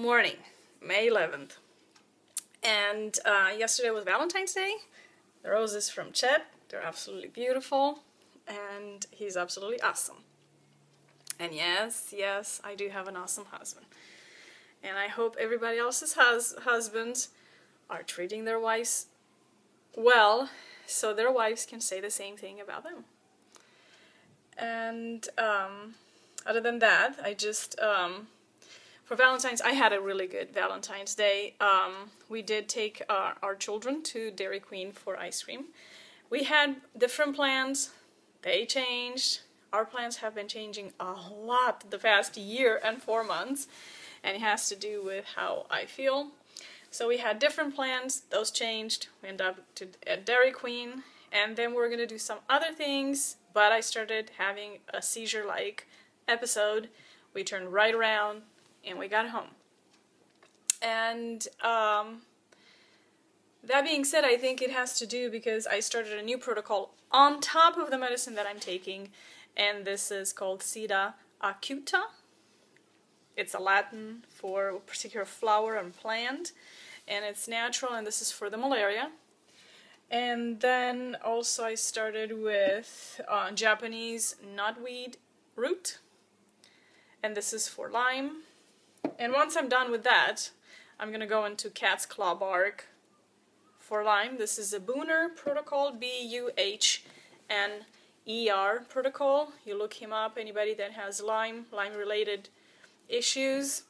morning, May 11th. And yesterday was Valentine's Day. The roses from Chet, they're absolutely beautiful. And he's absolutely awesome. And yes, I do have an awesome husband. And I hope everybody else's husbands are treating their wives well, so their wives can say the same thing about them. And other than that, I just, for Valentine's, I had a really good Valentine's Day. We did take our children to Dairy Queen for ice cream. We had different plans. They changed. Our plans have been changing a lot the past year and 4 months, and it has to do with how I feel. So we had different plans. Those changed. We ended up at Dairy Queen, and then we were going to do some other things, but I started having a seizure-like episode. We turned right around, and we got home. And that being said, I think it has to do because I started a new protocol on top of the medicine that I'm taking, and this is called Sida acuta. It's a Latin for a particular flower and plant, and it's natural, and this is for the malaria. And then also I started with Japanese knotweed root, and this is for Lyme. And once I'm done with that, I'm going to go into cat's claw bark for Lyme. This is a Buhner protocol, B-U-H-N-E-R protocol. You look him up, anybody that has Lyme-related issues,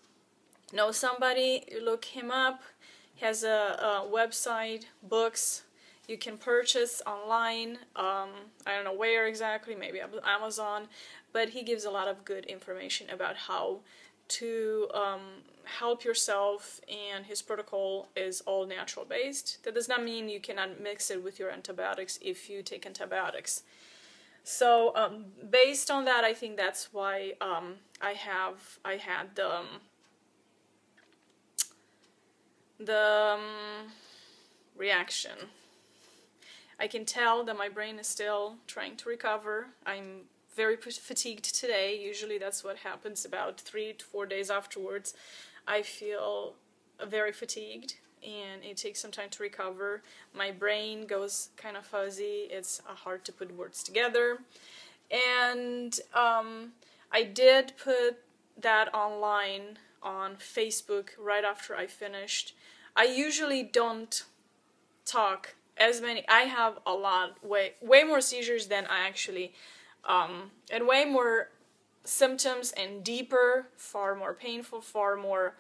know somebody, you look him up. He has a website, books you can purchase online. I don't know where exactly, maybe Amazon, but he gives a lot of good information about how to help yourself, and his protocol is all natural based. That does not mean you cannot mix it with your antibiotics if you take antibiotics. So based on that, I think that's why I had the reaction. I can tell that my brain is still trying to recover. I'm very fatigued today. Usually that's what happens about 3 to 4 days afterwards. I feel very fatigued, and it takes some time to recover. My brain goes kind of fuzzy. It's hard to put words together. And I did put that online on Facebook right after I finished. I usually don't talk as many. I have a lot, way more seizures than I actually, and way more symptoms and deeper, far more painful, far more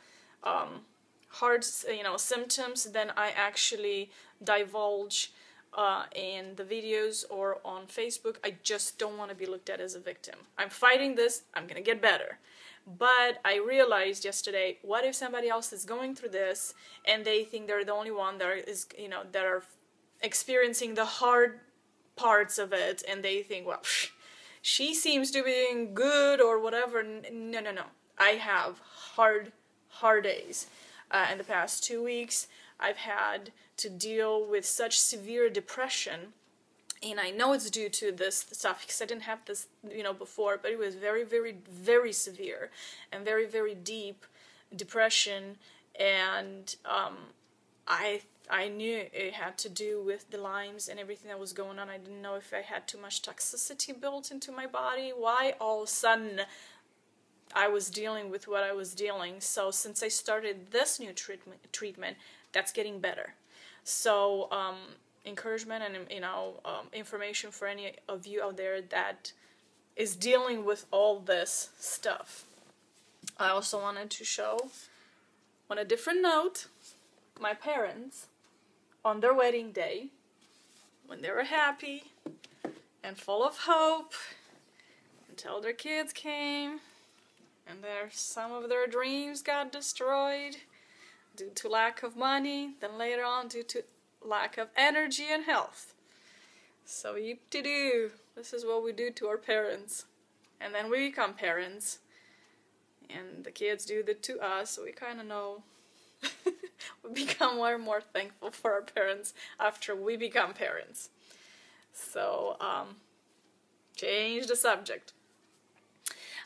hard, symptoms than I actually divulge in the videos or on Facebook. I just don't want to be looked at as a victim. I'm fighting this. I'm gonna get better. But I realized yesterday, what if somebody else is going through this and they think they're the only one that is, that are experiencing the hard parts of it, and they think, well, she seems to be doing good or whatever. No. I have hard days. In the past 2 weeks, I've had to deal with such severe depression, and I know it's due to this stuff because I didn't have this, before, but it was very, very, very severe and very, very deep depression, and I knew it had to do with the Lymes and everything that was going on. I didn't know if I had too much toxicity built into my body. Why all of a sudden I was dealing with what I was dealing. So since I started this new treatment, that's getting better. So encouragement and information for any of you out there that is dealing with all this stuff. I also wanted to show, on a different note, my parents on their wedding day, when they were happy and full of hope until their kids came and some of their dreams got destroyed due to lack of money, then later on due to lack of energy and health. So yip-de-doo, this is what we do to our parents. And then we become parents, and the kids do that to us, so we kind of know. We become more and more thankful for our parents after we become parents. So, change the subject.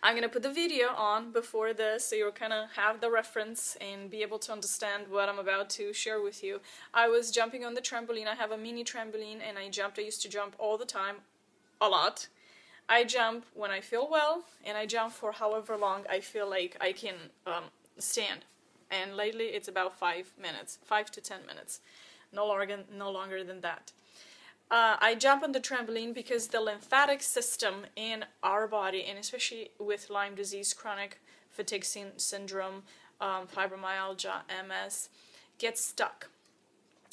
I'm gonna put the video on before this so you'll kind of have the reference and be able to understand what I'm about to share with you. I was jumping on the trampoline. I have a mini trampoline and I jumped. I used to jump all the time, a lot. I jump when I feel well, and I jump for however long I feel like I can stand. And lately it's about 5 minutes, 5 to 10 minutes, no longer than that. I jump on the trampoline because the lymphatic system in our body, and especially with Lyme disease, chronic fatigue syndrome, fibromyalgia, MS, gets stuck.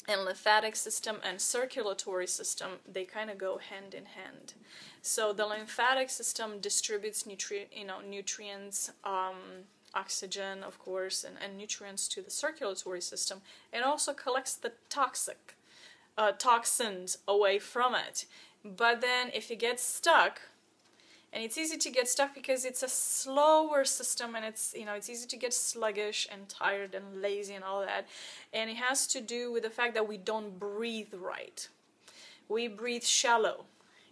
And lymphatic system and circulatory system, they kind of go hand in hand. So the lymphatic system distributes nutrients, oxygen, of course, and nutrients to the circulatory system, and also collects the toxins away from it. But then if it gets stuck, and it's easy to get stuck because it's a slower system, and it's easy to get sluggish and tired and lazy and all that. And it has to do with the fact that we don't breathe right. We breathe shallow,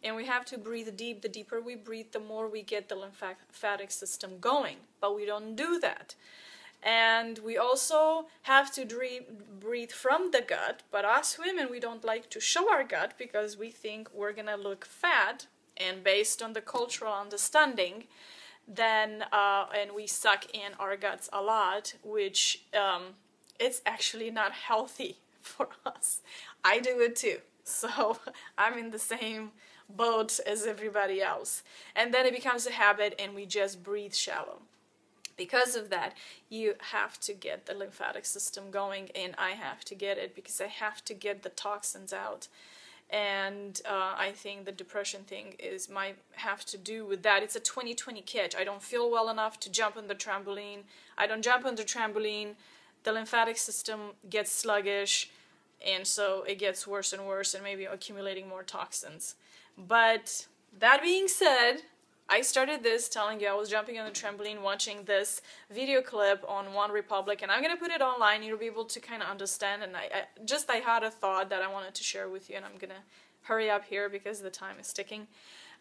and we have to breathe deep. The deeper we breathe, the more we get the lymphatic system going, but we don't do that. And we also have to breathe from the gut, but us women, we don't like to show our gut because we think we're gonna look fat. And based on the cultural understanding, then and we suck in our guts a lot, which it's actually not healthy for us. I do it too, so I'm in the same boat as everybody else. And then it becomes a habit, and we just breathe shallow. Because of that, you have to get the lymphatic system going, and I have to get it because I have to get the toxins out. And I think the depression thing might have to do with that. It's a 20/20 catch. I don't feel well enough to jump on the trampoline. I don't jump on the trampoline. The lymphatic system gets sluggish, and so it gets worse and worse, and maybe accumulating more toxins. But that being said, I started this telling you I was jumping on the trampoline, watching this video clip on One Republic, and I'm going to put it online. You'll be able to kind of understand, and I had a thought that I wanted to share with you, and I'm going to hurry up here because the time is ticking.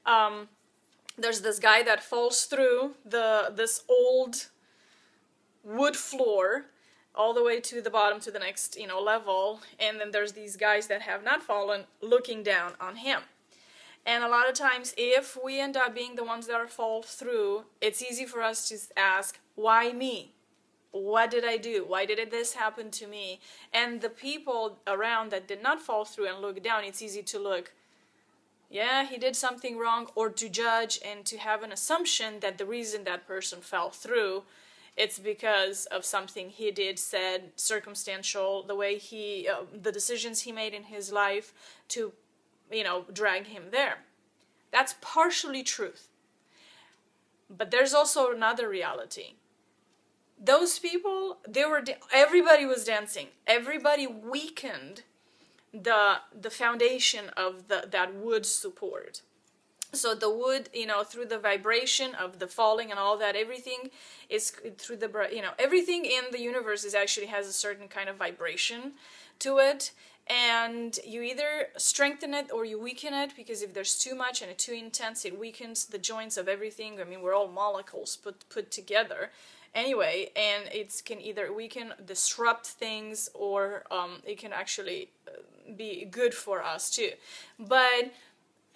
There's this guy that falls through this old wood floor all the way to the bottom to the next level, and then there's these guys that have not fallen looking down on him. And a lot of times, if we end up being the ones that fall through, it's easy for us to ask, why me? What did I do? Why did this happen to me? And the people around that did not fall through and look down, it's easy to look, yeah, he did something wrong, or to judge and to have an assumption that the reason that person fell through, it's because of something he did, said, circumstantial, the way the decisions he made in his life to drag him there. That's partially truth. But there's also another reality. Those people, everybody was dancing. Everybody weakened the foundation of that wood support. So the wood, through the vibration of the falling and all that, everything is through everything in the universe actually has a certain kind of vibration to it. And you either strengthen it or you weaken it, because if there's too much and it's too intense, it weakens the joints of everything. I mean, we're all molecules put together anyway, and it can either weaken, disrupt things, or it can actually be good for us too. But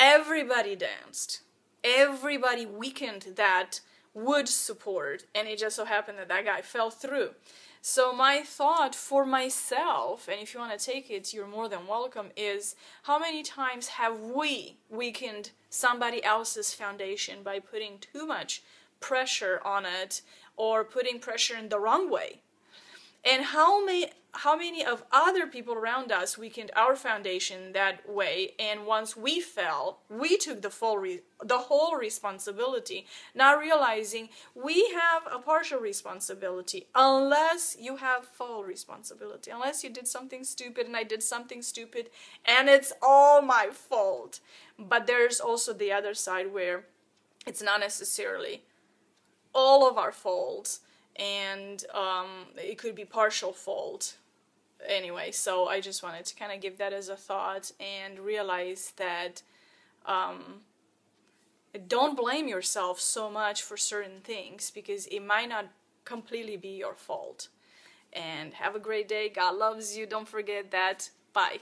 everybody danced. Everybody weakened that wood support, and it just so happened that guy fell through. So my thought for myself, and if you want to take it, you're more than welcome, is how many times have we weakened somebody else's foundation by putting too much pressure on it, or putting pressure in the wrong way? And how many of other people around us weakened our foundation that way, and once we fell, we took the whole responsibility, not realizing we have a partial responsibility, unless you have full responsibility, unless you did something stupid and I did something stupid and it's all my fault. But there's also the other side where it's not necessarily all of our faults, and it could be partial fault. Anyway, so I just wanted to kind of give that as a thought and realize that don't blame yourself so much for certain things, because it might not completely be your fault. And have a great day. God loves you. Don't forget that. Bye.